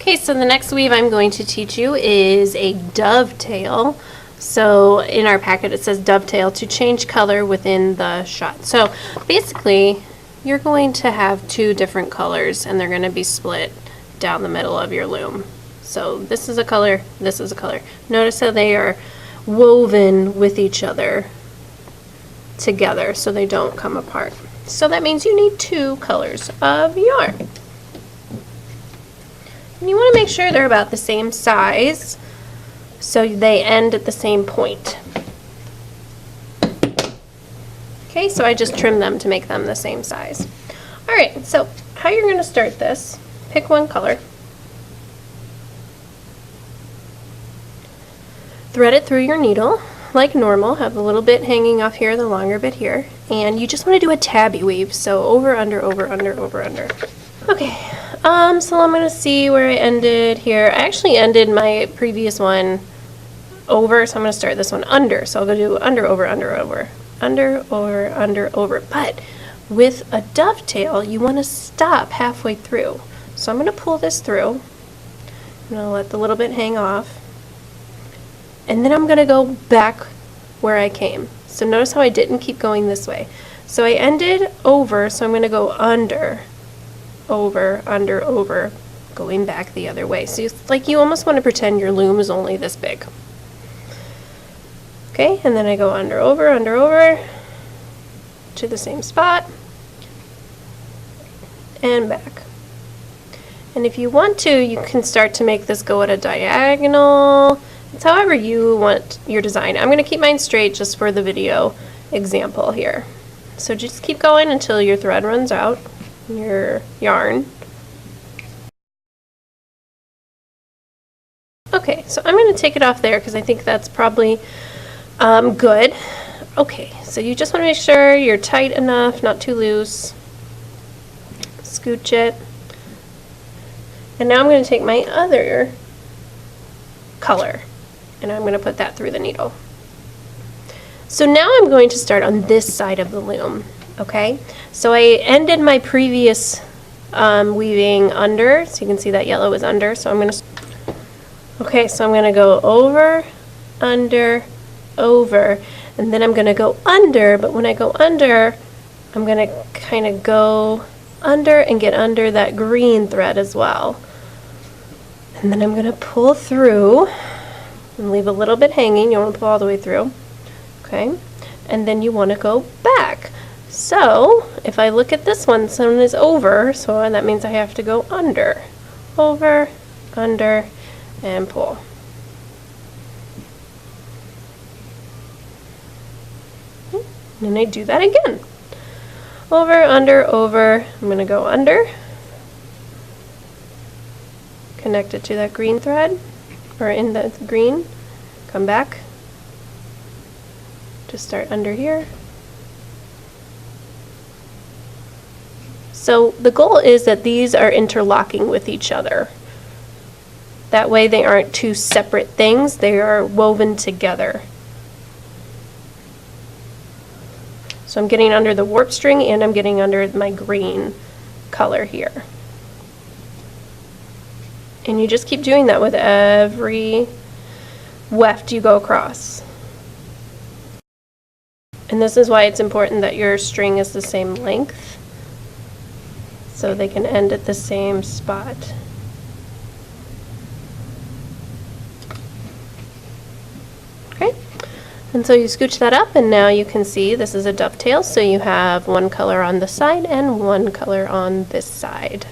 Okay, so the next weave I'm going to teach you is a dovetail. So in our packet it says dovetail to change color within the shot. So basically you're going to have two different colors and they're going to be split down the middle of your loom. So this is a color, this is a color. Notice how they are woven with each other together so they don't come apart. So that means you need two colors of yarn. And you want to make sure they're about the same size so they end at the same point. Okay, so I just trimmed them to make them the same size. Alright, so how you're going to start this, pick one color, thread it through your needle like normal, have a little bit hanging off here, the longer bit here, and you just want to do a tabby weave, so over, under, over, under, over, under. Okay, so I'm going to see where I ended here. I actually ended my previous one over, so I'm going to start this one under. So I'll go do under, over, under, over, under, over, under, over. But with a dovetail, you want to stop halfway through. So I'm going to pull this through. I'm going to let the little bit hang off. And then I'm going to go back where I came. So notice how I didn't keep going this way. So I ended over, so I'm going to go under, over, under, over, going back the other way. So it's like you almost want to pretend your loom is only this big. Okay, and then I go under, over, to the same spot, and back. And if you want to, you can start to make this go at a diagonal. It's however you want your design. I'm going to keep mine straight just for the video example here. So just keep going until your thread runs out, your yarn. Okay, so I'm going to take it off there because I think that's probably good. Okay, so you just want to make sure you're tight enough, not too loose. Scooch it. And now I'm going to take my other color and I'm going to put that through the needle. So now I'm going to start on this side of the loom. Okay, so I ended my previous weaving under, so you can see that yellow is under, so I'm going to, okay, so I'm going to go over, under, over, and then I'm going to go under, but when I go under, I'm going to kind of go under and get under that green thread as well. And then I'm going to pull through and leave a little bit hanging. You don't want to pull all the way through. Okay, and then you want to go back. So if I look at this one is over, so that means I have to go under, over, under, and pull. And then I do that again. Over, under, over. I'm going to go under, connect it to that green thread, or in the green, come back, just start under here. So the goal is that these are interlocking with each other. That way they aren't two separate things, they are woven together. So I'm getting under the warp string and I'm getting under my green color here. And you just keep doing that with every weft you go across. And this is why it's important that your string is the same length, so they can end at the same spot. Okay, and so you scooch that up and now you can see this is a dovetail, so you have one color on this side and one color on this side.